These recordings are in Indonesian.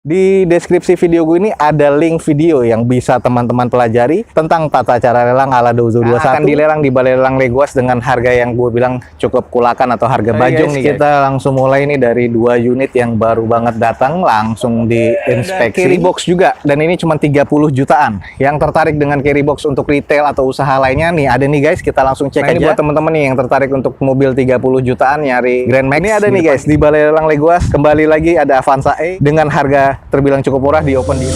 Di deskripsi video gue ini ada link video yang bisa teman-teman pelajari tentang tata cara lelang ala Dozo 21. Akan dilelang di Balai Lelang Legoas dengan harga yang gue bilang cukup kulakan atau harga bajong nih guys. Kita langsung mulai nih dari 2 unit yang baru banget datang, langsung diinspeksi. Carry box juga, dan ini cuma 30 jutaan. Yang tertarik dengan carry box untuk retail atau usaha lainnya nih ada nih guys, kita langsung cek aja. Ini buat teman-teman nih yang tertarik untuk mobil 30 jutaan nyari Grand Max. Ini ada nih guys di Balai Lelang Legoas. Kembali lagi ada Avanza E dengan harga terbilang cukup murah di open di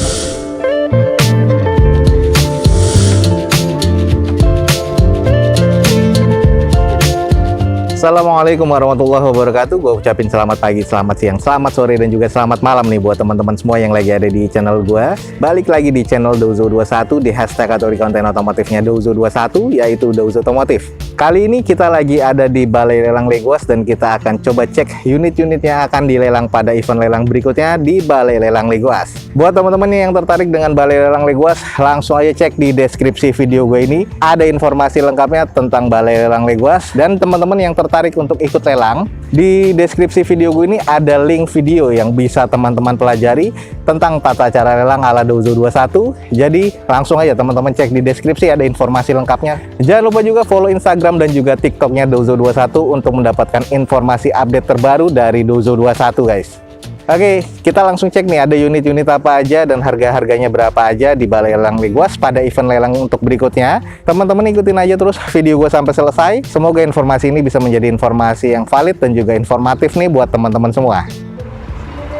Assalamualaikum warahmatullahi wabarakatuh. Gue ucapin selamat pagi, selamat siang, selamat sore, dan juga selamat malam nih buat teman-teman semua yang lagi ada di channel gue. Balik lagi di channel Dozo 21 di hashtag atau di konten otomotifnya Dozo 21, yaitu Dozo Otomotif. Kali ini kita lagi ada di Balai Lelang Legoas dan kita akan coba cek unit-unit yang akan dilelang pada event lelang berikutnya di Balai Lelang Legoas. Buat teman-teman yang tertarik dengan Balai Lelang Legoas, langsung aja cek di deskripsi video gue ini. Ada informasi lengkapnya tentang Balai Lelang Legoas, dan teman-teman yang tertarik untuk ikut lelang, di deskripsi video gue ini ada link video yang bisa teman-teman pelajari tentang tata cara lelang ala Dozo 21. Jadi langsung aja teman-teman cek di deskripsi, ada informasi lengkapnya. Jangan lupa juga follow Instagram dan juga TikToknya Dozo 21 untuk mendapatkan informasi update terbaru dari Dozo 21 guys. Oke, kita langsung cek nih ada unit-unit apa aja dan harga-harganya berapa aja di Balai Lelang Legoas pada event lelang untuk berikutnya. Teman-teman ikutin aja terus video gue sampai selesai. Semoga informasi ini bisa menjadi informasi yang valid dan juga informatif nih buat teman-teman semua.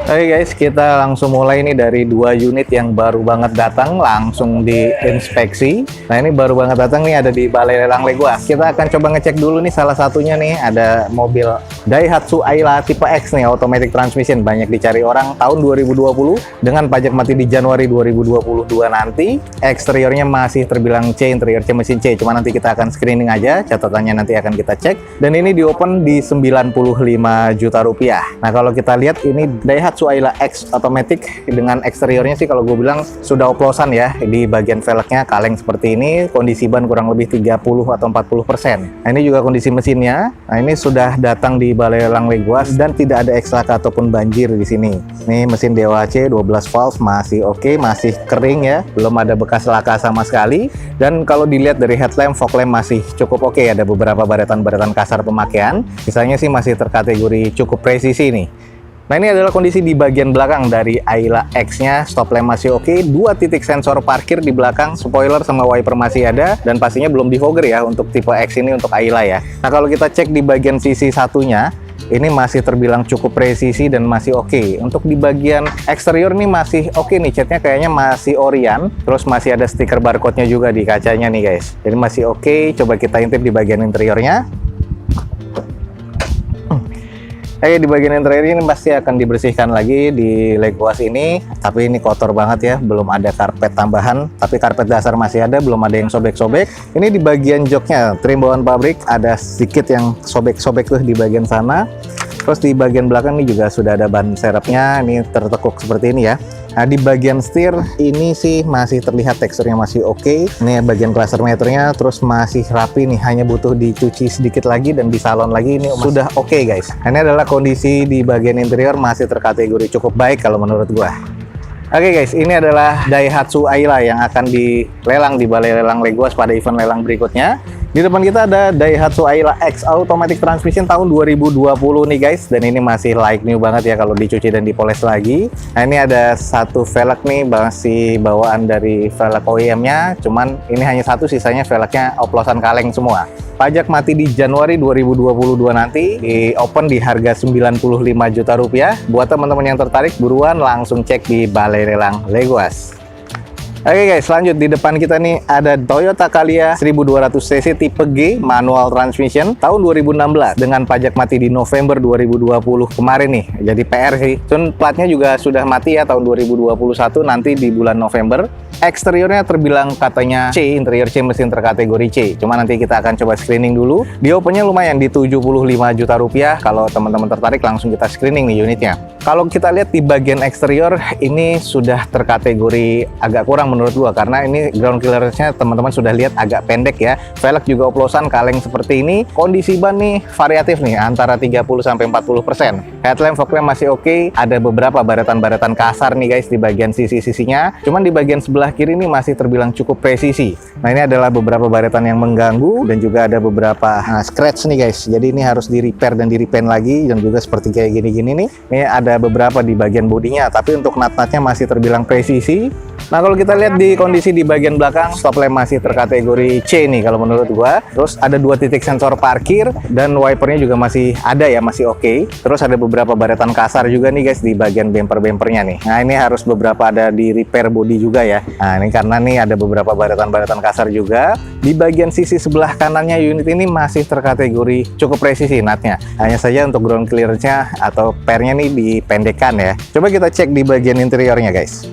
Oke guys, kita langsung mulai nih dari 2 unit yang baru banget datang, langsung diinspeksi. Nah ini baru banget datang nih, ada di Balai Lelang Legoas. Kita akan coba ngecek dulu nih salah satunya nih, ada mobil Daihatsu Ayla tipe X nih, automatic transmission, banyak dicari orang tahun 2020 dengan pajak mati di Januari 2022 nanti. Eksteriornya masih terbilang C, interior C mesin C, cuma nanti kita akan screening aja, catatannya nanti akan kita cek. Dan ini di open di 95 juta rupiah. Nah kalau kita lihat ini Daihatsu Ayla X Automatic dengan eksteriornya sih kalau gue bilang sudah oplosan ya. Di bagian velgnya kaleng seperti ini, kondisi ban kurang lebih 30 atau 40%. Nah ini juga kondisi mesinnya. Nah ini sudah datang di Balai Lelang Legoas dan tidak ada ekslaka ataupun banjir di sini. Ini mesin DOHC 12 valve masih oke, masih kering ya, belum ada bekas laka sama sekali. Dan kalau dilihat dari headlamp, fog lamp masih cukup oke, ada beberapa baretan-baretan kasar pemakaian. Sisanya sih masih terkategori cukup presisi nih. Nah ini adalah kondisi di bagian belakang dari Ayla X-nya, stop lamp masih oke, 2 titik sensor parkir di belakang, spoiler sama wiper masih ada, dan pastinya belum di fogger ya untuk tipe X ini untuk Ayla ya. Nah kalau kita cek di bagian sisi satunya, ini masih terbilang cukup presisi dan masih oke. Untuk di bagian eksterior nih masih oke nih, catnya kayaknya masih Orion, terus masih ada stiker barcode-nya juga di kacanya nih guys. Jadi masih oke. Coba kita intip di bagian interiornya. Di bagian interior ini pasti akan dibersihkan lagi di Legoas ini, tapi ini kotor banget ya, belum ada karpet tambahan, tapi karpet dasar masih ada, belum ada yang sobek-sobek. Ini di bagian joknya, trim bawaan pabrik, ada sedikit yang sobek-sobek tuh di bagian sana. Terus di bagian belakang ini juga sudah ada ban serepnya, ini tertekuk seperti ini ya. Nah di bagian setir ini sih masih terlihat teksturnya masih oke. Ini bagian cluster meternya terus masih rapi nih, hanya butuh dicuci sedikit lagi dan di salon lagi ini sudah oke guys. Ini adalah kondisi di bagian interior masih terkategori cukup baik kalau menurut gua. Oke guys, ini adalah Daihatsu Ayla yang akan dilelang di Balai Lelang Legoas pada event lelang berikutnya. Di depan kita ada Daihatsu Ayla X Automatic Transmission tahun 2020 nih guys, dan ini masih like new banget ya kalau dicuci dan dipoles lagi. Nah ini ada satu velg nih, masih bawaan dari velg OEM-nya, cuman ini hanya satu, sisanya velgnya oplosan kaleng semua. Pajak mati di Januari 2022 nanti, di open di harga 95 juta rupiah. Buat teman-teman yang tertarik, buruan langsung cek di Balai Lelang Legoas. Oke guys, lanjut di depan kita nih ada Toyota Calya 1200 cc tipe G manual transmission tahun 2016 dengan pajak mati di November 2020 kemarin nih. Jadi PR sih. Cuman platnya juga sudah mati ya tahun 2021 nanti di bulan November. Eksteriornya terbilang katanya C, interior C mesin terkategori C. Cuma nanti kita akan coba screening dulu. Di opennya lumayan di 75 juta rupiah. Kalau teman-teman tertarik langsung kita screening nih unitnya. Kalau kita lihat di bagian eksterior ini sudah terkategori agak kurang menurut gua, karena ini ground clearance-nya teman-teman sudah lihat agak pendek ya. Velg juga oplosan, kaleng seperti ini. Kondisi ban nih variatif nih, antara 30-40%. Headlamp, fog lamp masih oke. Ada beberapa baretan-baretan kasar nih guys di bagian sisi-sisinya. Cuman di bagian sebelah kiri ini masih terbilang cukup presisi. Nah, ini adalah beberapa baretan yang mengganggu dan juga ada beberapa scratch nih guys. Jadi ini harus di repair dan di repaint lagi, dan juga seperti kayak gini-gini nih. Ini ada beberapa di bagian bodinya, tapi untuk nut-nutnya masih terbilang presisi. Nah, kalau kita lihat di kondisi di bagian belakang, stop lamp masih terkategori C nih kalau menurut gua. Terus ada 2 titik sensor parkir dan wipernya juga masih ada ya, masih oke. Terus ada beberapa baretan kasar juga nih guys di bagian bumper-bumpernya nih. Nah, ini harus beberapa ada di repair body juga ya. Nah, ini karena nih ada beberapa baretan-baretan kasar juga. Di bagian sisi sebelah kanannya unit ini masih terkategori cukup presisi nutnya. Hanya saja untuk ground clearance-nya atau pairnya nih dipendekkan ya. Coba kita cek di bagian interiornya guys.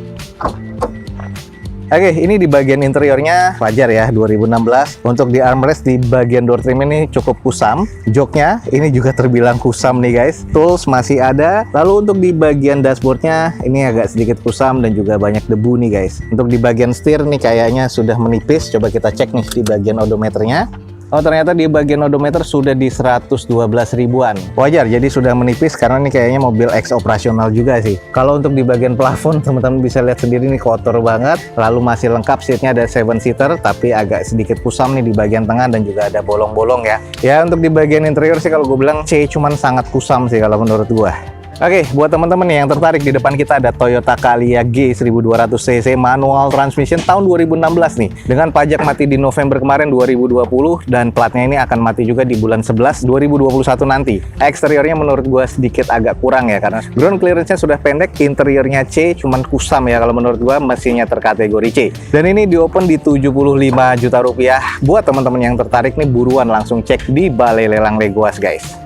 Oke, ini di bagian interiornya wajar ya, 2016. Untuk di armrest di bagian door trim ini cukup kusam. Joknya ini juga terbilang kusam nih guys. Tools masih ada. Lalu untuk di bagian dashboardnya ini agak sedikit kusam dan juga banyak debu nih guys. Untuk di bagian setir nih kayaknya sudah menipis. Coba kita cek nih di bagian odometernya. Oh, ternyata di bagian odometer sudah di 112 ribuan. Wajar, jadi sudah menipis karena ini kayaknya mobil X operasional juga sih. Kalau untuk di bagian plafon, teman-teman bisa lihat sendiri nih kotor banget. Lalu masih lengkap, seatnya ada 7-seater, tapi agak sedikit kusam nih di bagian tengah dan juga ada bolong-bolong ya. Ya, untuk di bagian interior sih kalau gue bilang C, cuman sangat kusam sih kalau menurut gue. Oke, buat teman-teman yang tertarik, di depan kita ada Toyota Calya G 1200cc manual transmission tahun 2016 nih. Dengan pajak mati di November kemarin 2020 dan platnya ini akan mati juga di bulan 11 2021 nanti. Eksteriornya menurut gua sedikit agak kurang ya, karena ground clearance-nya sudah pendek, interiornya C, cuman kusam ya kalau menurut gua, mesinnya terkategori C. Dan ini di open di 75 juta rupiah. Buat teman-teman yang tertarik nih, buruan langsung cek di Balai Lelang Legoas guys.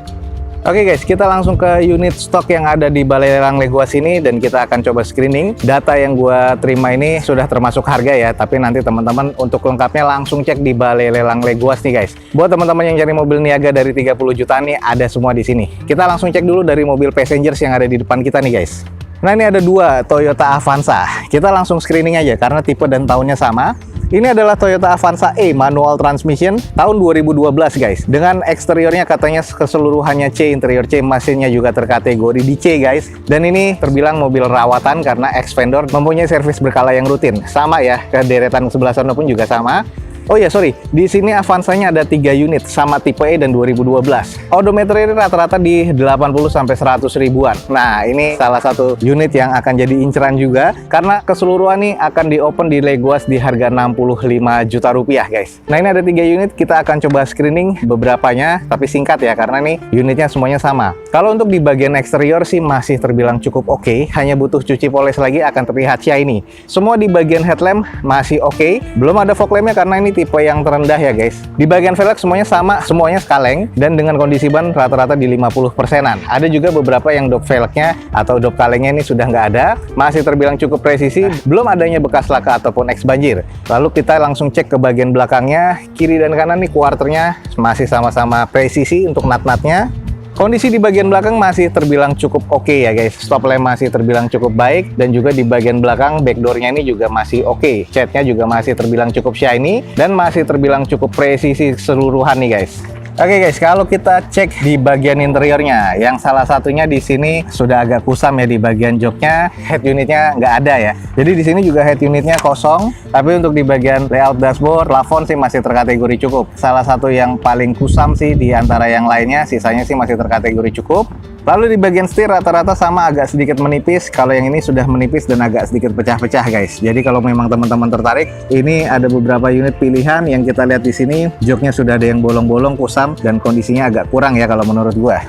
Oke guys, kita langsung ke unit stok yang ada di Balai Lelang Legoas ini dan kita akan coba screening. Data yang gua terima ini sudah termasuk harga ya, tapi nanti teman-teman untuk lengkapnya langsung cek di Balai Lelang Legoas nih guys. Buat teman-teman yang cari mobil niaga dari 30 jutaan nih, ada semua di sini. Kita langsung cek dulu dari mobil passengers yang ada di depan kita nih guys. Nah, ini ada 2 Toyota Avanza. Kita langsung screening aja karena tipe dan tahunnya sama. Ini adalah Toyota Avanza E manual transmission tahun 2012 guys. Dengan eksteriornya katanya keseluruhannya C, interior C, mesinnya juga terkategori di C guys. Dan ini terbilang mobil rawatan karena ex-vendor mempunyai servis berkala yang rutin. Sama ya, ke deretan sebelah sana pun juga sama. Oh ya, sorry, di sini Avanzanya ada 3 unit sama tipe E dan 2012. Odometer ini rata-rata di 80-100 ribuan. Nah, ini salah satu unit yang akan jadi inceran juga karena keseluruhan nih akan di open di Legoas di harga 65 juta rupiah guys. Nah, ini ada 3 unit, kita akan coba screening beberapanya, tapi singkat ya karena nih unitnya semuanya sama. Kalau untuk di bagian eksterior sih masih terbilang cukup oke, hanya butuh cuci poles lagi akan terlihat shiny. Semua di bagian headlamp masih oke, belum ada fog lampnya karena ini tipe yang terendah ya guys. Di bagian velg semuanya sama, semuanya kaleng dan dengan kondisi ban rata-rata di 50%-an. Ada juga beberapa yang dop velgnya atau dop kalengnya ini sudah nggak ada, masih terbilang cukup presisi, belum adanya bekas laka ataupun eks banjir. Lalu kita langsung cek ke bagian belakangnya, kiri dan kanan nih quarternya masih sama-sama presisi untuk nut-nutnya. Kondisi di bagian belakang masih terbilang cukup oke ya guys. Stop lamp masih terbilang cukup baik dan juga di bagian belakang backdoornya ini juga masih oke. Catnya juga masih terbilang cukup shiny dan masih terbilang cukup presisi keseluruhan nih guys. Oke guys, kalau kita cek di bagian interiornya, yang salah satunya di sini sudah agak kusam ya di bagian joknya, head unitnya nggak ada ya. Jadi di sini juga head unitnya kosong, tapi untuk di bagian layout dashboard, plafon sih masih terkategori cukup. Salah satu yang paling kusam sih di antara yang lainnya, sisanya sih masih terkategori cukup. Lalu di bagian setir rata-rata sama, agak sedikit menipis. Kalau yang ini sudah menipis dan agak sedikit pecah-pecah guys. Jadi kalau memang teman-teman tertarik, ini ada beberapa unit pilihan yang kita lihat di sini. Joknya sudah ada yang bolong-bolong, kusam, dan kondisinya agak kurang ya kalau menurut gua.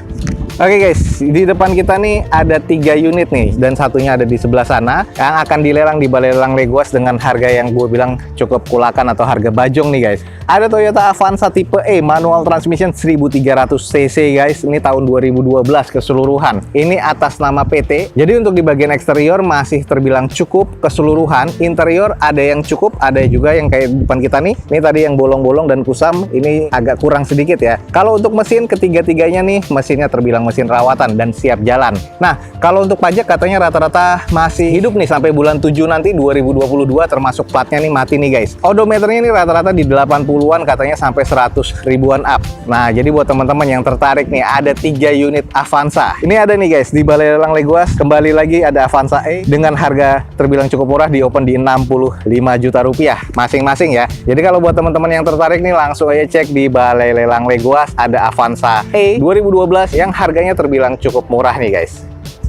Oke guys, di depan kita nih ada 3 unit nih, dan satunya ada di sebelah sana yang akan dilelang di Balai Lelang Legoas dengan harga yang gue bilang cukup kulakan atau harga bajong nih guys. Ada Toyota Avanza tipe E manual transmission 1300cc guys, ini tahun 2012 keseluruhan. Ini atas nama PT. Jadi untuk di bagian eksterior masih terbilang cukup keseluruhan. Interior ada yang cukup, ada juga yang kayak depan kita nih. Ini tadi yang bolong-bolong dan kusam, ini agak kurang sedikit ya. Kalau untuk mesin, ketiga-tiganya nih mesinnya terbilang mesin rawatan dan siap jalan. Nah, kalau untuk pajak katanya rata-rata masih hidup nih sampai bulan 7 nanti 2022, termasuk platnya nih mati nih guys. Odometernya ini rata-rata di 80-an katanya sampai 100 ribuan up. Nah, jadi buat teman-teman yang tertarik nih, ada 3 unit Avanza. Ini ada nih guys di Balai Lelang Leguas. Kembali lagi ada Avanza E dengan harga terbilang cukup murah, di open di 65 juta rupiah masing-masing ya. Jadi kalau buat teman-teman yang tertarik nih, langsung aja cek di Balai Lelang Leguas, ada Avanza E 2012 yang harganya terbilang cukup murah nih guys.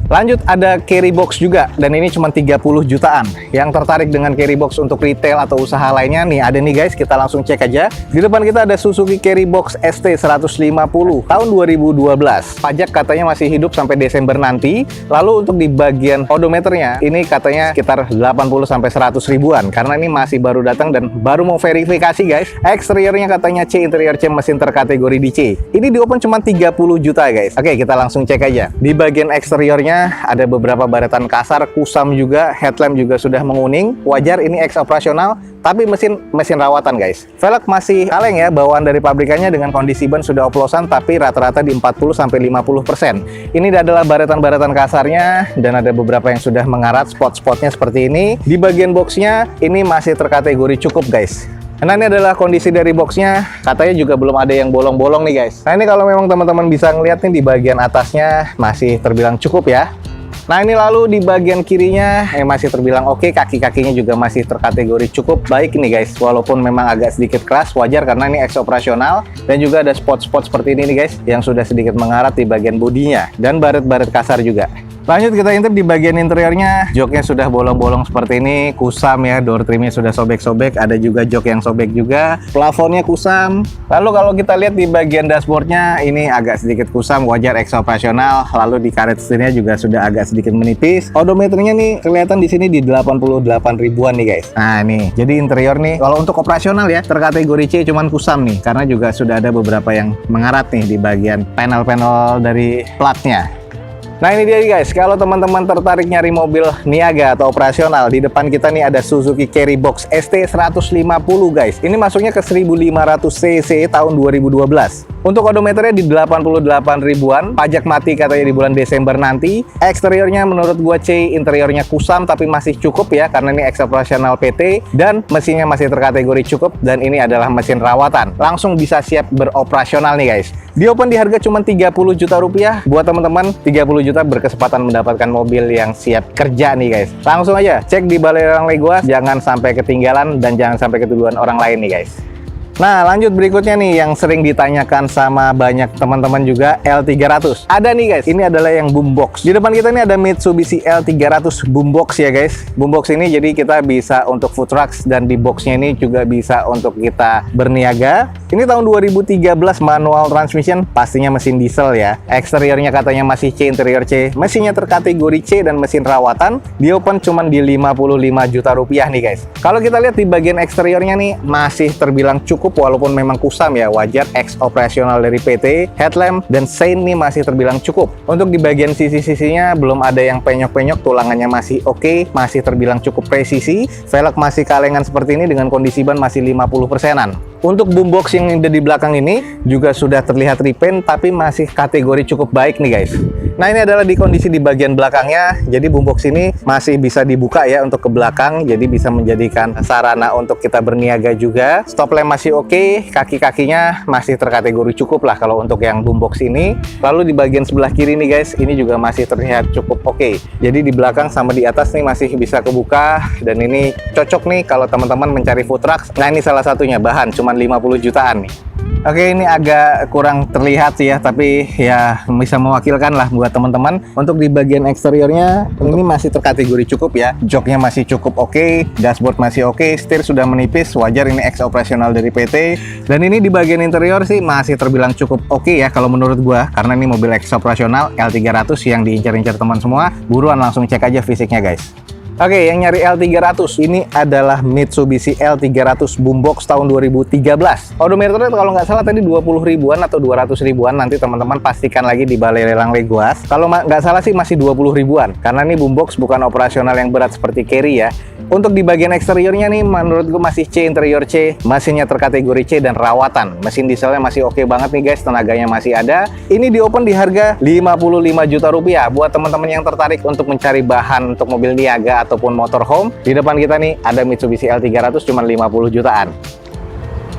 Lanjut ada carry box juga, dan ini cuma 30 jutaan. Yang tertarik dengan carry box untuk retail atau usaha lainnya nih, ada nih guys, kita langsung cek aja. Di depan kita ada Suzuki Carry Box ST 150 tahun 2012. Pajak katanya masih hidup sampai Desember nanti. Lalu untuk di bagian odometernya, ini katanya sekitar 80 sampai 100 ribuan karena ini masih baru datang dan baru mau verifikasi guys. Eksteriornya katanya C, interior C, mesin terkategori di C. Ini di open cuma 30 juta guys. Oke, kita langsung cek aja. Di bagian eksteriornya ada beberapa baretan kasar, kusam juga, headlamp juga sudah menguning. Wajar, ini ex operasional, tapi mesin rawatan guys. Velg masih kaleng ya, bawaan dari pabrikannya dengan kondisi ban sudah oplosan, tapi rata-rata di 40 sampai 50%. Ini adalah baretan-baretan kasarnya, dan ada beberapa yang sudah mengarat, spot-spotnya seperti ini. Di bagian boxnya ini masih terkategori cukup guys. Nah, ini adalah kondisi dari boxnya. Katanya juga belum ada yang bolong-bolong nih guys. Nah, ini kalau memang teman-teman bisa ngeliat nih, di bagian atasnya masih terbilang cukup ya. Nah, ini lalu di bagian kirinya masih terbilang oke. Kaki-kakinya juga masih terkategori cukup baik nih guys. Walaupun memang agak sedikit keras, wajar karena ini ex operasional. Dan juga ada spot-spot seperti ini nih guys, yang sudah sedikit mengarat di bagian bodinya. Dan baret-baret kasar juga. Lanjut kita intip di bagian interiornya. Joknya sudah bolong-bolong seperti ini, kusam ya. Door trimnya sudah sobek-sobek, ada juga jok yang sobek juga. Plafonnya kusam. Lalu kalau kita lihat di bagian dashboardnya, ini agak sedikit kusam, wajar ex operasional. Lalu di karet setirnya juga sudah agak sedikit menipis. Odometernya nih kelihatan di sini di 88 ribuan nih guys. Nah nih, jadi interior nih kalau untuk operasional ya terkategori C, cuman kusam nih karena juga sudah ada beberapa yang mengarat nih di bagian panel-panel dari platnya. Nah, ini dia guys, kalau teman-teman tertarik nyari mobil niaga atau operasional, di depan kita nih ada Suzuki Carry Box ST 150 guys. Ini masuknya ke 1500 cc tahun 2012. Untuk odometernya di 88 ribuan, pajak mati katanya di bulan Desember nanti. Eksteriornya menurut gua C, interiornya kusam tapi masih cukup ya, karena ini ex operasional PT, dan mesinnya masih terkategori cukup, dan ini adalah mesin rawatan. Langsung bisa siap beroperasional nih guys. Di open di harga cuma 30 juta rupiah. Buat teman-teman, 30 juta berkesempatan mendapatkan mobil yang siap kerja nih guys. Langsung aja cek di Balai Lelang Leguas, jangan sampai ketinggalan dan jangan sampai ketuduhan orang lain nih guys. Nah, lanjut berikutnya nih yang sering ditanyakan sama banyak teman-teman juga, L300. Ada nih guys, ini adalah yang boombox. Di depan kita ini ada Mitsubishi L300 boombox ya guys. Boombox ini jadi kita bisa untuk food trucks, dan di boxnya ini juga bisa untuk kita berniaga. Ini tahun 2013, manual transmission, pastinya mesin diesel ya. Eksteriornya katanya masih C, interior C. Mesinnya terkategori C dan mesin rawatan. Di open cuman di 55 juta rupiah nih guys. Kalau kita lihat di bagian eksteriornya nih masih terbilang cukup, walaupun memang kusam ya, wajar ex operasional dari PT. Headlamp dan sein nih masih terbilang cukup. Untuk di bagian sisi-sisinya belum ada yang penyok-penyok, tulangannya masih oke, masih terbilang cukup presisi. Velg masih kalengan seperti ini dengan kondisi ban masih 50%-an. Untuk boombox yang ada di belakang ini juga sudah terlihat repaint, tapi masih kategori cukup baik nih guys. Nah, ini adalah di kondisi di bagian belakangnya. Jadi boombox ini masih bisa dibuka ya untuk ke belakang, jadi bisa menjadikan sarana untuk kita berniaga juga. Stop lamp masih oke, kaki-kakinya masih terkategori cukup lah kalau untuk yang boombox ini. Lalu di bagian sebelah kiri nih guys, ini juga masih terlihat cukup oke. Jadi di belakang sama di atas nih masih bisa kebuka, dan ini cocok nih kalau teman-teman mencari food trucks. Nah, ini salah satunya, bahan cuman 50 jutaan nih. Oke, ini agak kurang terlihat sih ya, tapi ya bisa mewakilkan lah buat teman-teman. Untuk di bagian eksteriornya ini masih terkategori cukup ya. Joknya masih cukup oke, dashboard masih oke, setir sudah menipis, wajar ini ex operasional dari PT. Dan ini di bagian interior sih masih terbilang cukup oke ya kalau menurut gua, karena ini mobil ex operasional L300 yang diincar-incar teman semua. Buruan langsung cek aja fisiknya guys. Oke, yang nyari L300 ini adalah Mitsubishi L300 boombox tahun 2013. Odometernya kalau nggak salah tadi 20 ribuan atau 200 ribuan. Nanti teman-teman pastikan lagi di balai lelang Legoas. Kalau nggak salah sih masih 20 ribuan. Karena ini boombox bukan operasional yang berat seperti carry ya. Untuk di bagian eksteriornya nih menurut gue masih C, interior C. Mesinnya terkategori C dan rawatan. Mesin dieselnya masih oke banget nih guys. Tenaganya masih ada. Ini di open di harga 55 juta rupiah. Buat teman-teman yang tertarik untuk mencari bahan untuk mobil niaga ataupun motorhome, di depan kita nih ada Mitsubishi L300 cuma 50 jutaan.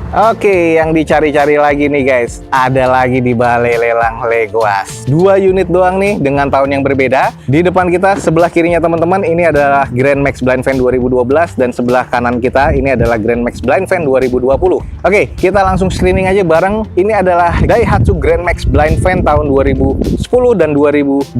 Oke, yang dicari-cari lagi nih guys, ada lagi di balai lelang Legoas. 2 unit doang nih dengan tahun yang berbeda. Di depan kita sebelah kirinya teman-teman ini adalah Grand Max Blind Fan 2012 dan sebelah kanan kita ini adalah Grand Max Blind Fan 2020. Oke, kita langsung screening aja bareng. Ini adalah Daihatsu Grand Max Blind Fan tahun 2010 dan 2012.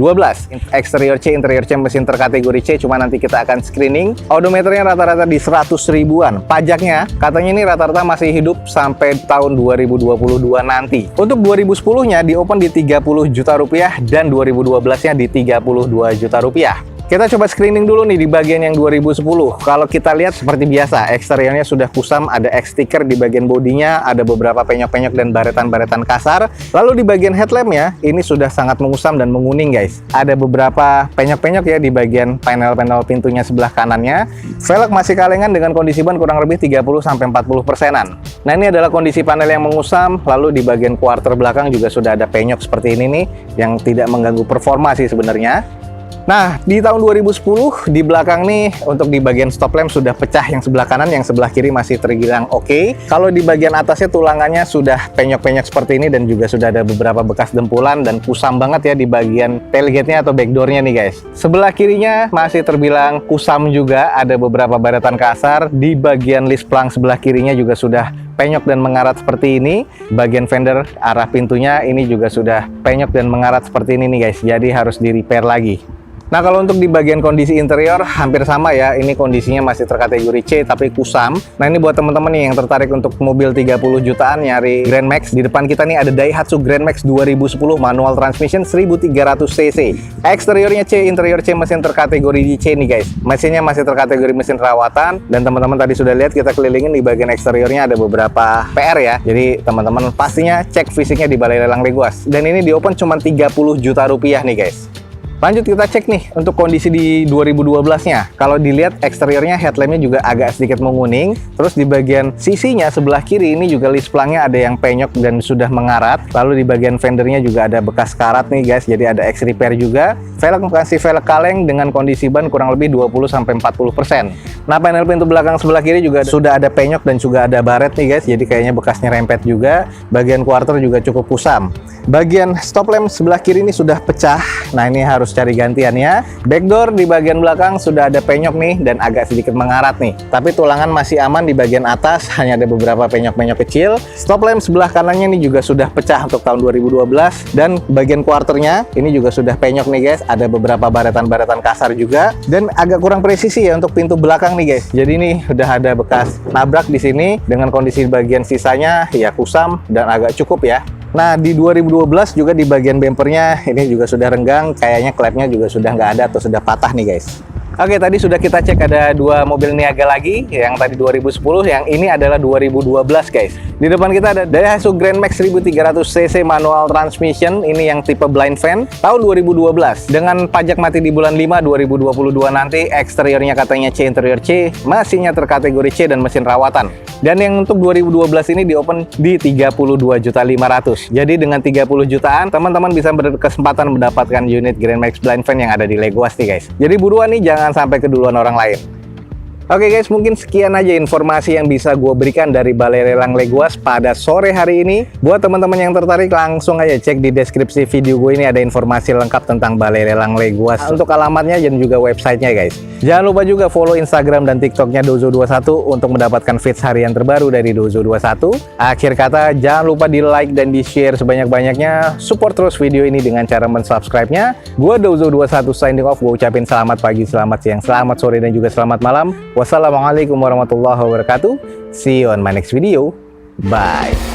Eksterior C, interior C, mesin terkategori C, cuma nanti kita akan screening. Odometernya rata-rata di 100 ribuan. Pajaknya katanya ini rata-rata masih hidup sampai tahun 2022 nanti. Untuk 2010-nya di open di 30 juta rupiah dan 2012-nya di 32 juta rupiah. Kita coba screening dulu nih di bagian yang 2010. Kalau kita lihat seperti biasa, eksteriornya sudah kusam, ada X sticker di bagian bodinya, ada beberapa penyok-penyok dan baretan-baretan kasar. Lalu di bagian headlampnya, ini sudah sangat mengusam dan menguning guys. Ada beberapa penyok-penyok ya di bagian panel-panel pintunya sebelah kanannya. Velg masih kalengan dengan kondisi ban kurang lebih 30-40%-an. Nah ini adalah kondisi panel yang mengusam, lalu di bagian quarter belakang juga sudah ada penyok seperti ini nih, yang tidak mengganggu performa sih sebenarnya. Nah, di tahun 2010 di belakang nih untuk di bagian stop lamp sudah pecah yang sebelah kanan, yang sebelah kiri masih terbilang oke. Kalau di bagian atasnya tulangannya sudah penyok-penyok seperti ini dan juga sudah ada beberapa bekas dempulan dan kusam banget ya di bagian tailgate-nya atau backdoor-nya nih guys. Sebelah kirinya masih terbilang kusam juga, ada beberapa baretan kasar. Di bagian list plank sebelah kirinya juga sudah penyok dan mengarat seperti ini. Bagian fender arah pintunya ini juga sudah penyok dan mengarat seperti ini nih guys. Jadi harus di repair lagi. Nah kalau untuk di bagian kondisi interior hampir sama ya, ini kondisinya masih terkategori C tapi kusam. Nah ini buat teman-teman nih yang tertarik untuk mobil 30 jutaan nyari Grand Max, di depan kita nih ada Daihatsu Grand Max 2010 manual transmission 1300 cc. Eksteriornya C, interior C, mesin terkategori di C nih guys. Mesinnya masih terkategori mesin rawatan dan teman-teman tadi sudah lihat kita kelilingin di bagian eksteriornya ada beberapa PR ya. Jadi teman-teman pastinya cek fisiknya di balai lelang Legoas. Dan ini di open cuma 30 juta rupiah nih guys. Lanjut kita cek nih untuk kondisi di 2012-nya. Kalau dilihat eksteriornya headlampnya juga agak sedikit menguning. Terus di bagian sisinya sebelah kiri ini juga list planknya ada yang penyok dan sudah mengarat. Lalu di bagian fendernya juga ada bekas karat nih guys. Jadi ada X repair juga. Velg masih velg kaleng dengan kondisi ban kurang lebih 20-40%. Nah panel pintu belakang sebelah kiri juga sudah ada penyok dan juga ada baret nih guys. Jadi kayaknya bekasnya rempet juga. Bagian quarter juga cukup kusam. Bagian stop lamp sebelah kiri ini sudah pecah. Nah ini harus cari gantiannya. Backdoor di bagian belakang sudah ada penyok nih dan agak sedikit mengarat nih. Tapi tulangan masih aman di bagian atas, hanya ada beberapa penyok-penyok kecil. Stop lamp sebelah kanannya ini juga sudah pecah untuk tahun 2012 dan bagian quarternya ini juga sudah penyok nih guys. Ada beberapa baretan-baretan kasar juga dan agak kurang presisi ya untuk pintu belakang nih guys. Jadi ini udah ada bekas nabrak di sini dengan kondisi bagian sisanya ya kusam dan agak cukup ya. Nah di 2012 juga di bagian bumpernya ini juga sudah renggang, kayaknya klepnya juga sudah nggak ada atau sudah patah nih guys. Oke, tadi sudah kita cek ada 2 mobil niaga lagi, yang tadi 2010, yang ini adalah 2012 guys. Di depan kita ada Daihatsu Grand Max 1300 cc manual transmission, ini yang tipe blind fan, tahun 2012. Dengan pajak mati di bulan 5 2022 nanti, eksteriornya katanya C, interior C, mesinnya terkategori C dan mesin rawatan. Dan yang untuk 2012 ini di open di 32.500.000. Jadi dengan 30 jutaan, teman-teman bisa berkesempatan mendapatkan unit Grand Max blind fan yang ada di Legoas nih guys. Jadi buruan nih, jangan sampai keduluan orang lain. Oke guys, mungkin sekian aja informasi yang bisa gue berikan dari Balai Lelang Legoas pada sore hari ini. Buat teman-teman yang tertarik, langsung aja cek di deskripsi video gue ini, ada informasi lengkap tentang Balai Lelang Legoas untuk alamatnya dan juga websitenya guys. Jangan lupa juga follow Instagram dan TikToknya Dozo21 untuk mendapatkan feeds harian terbaru dari Dozo21. Akhir kata, jangan lupa di like dan di share sebanyak-banyaknya. Support terus video ini dengan cara mensubscribe-nya. Gue Dozo21 signing off. Gue ucapin selamat pagi, selamat siang, selamat sore, dan juga selamat malam. Wassalamualaikum warahmatullahi wabarakatuh. See you on my next video. Bye.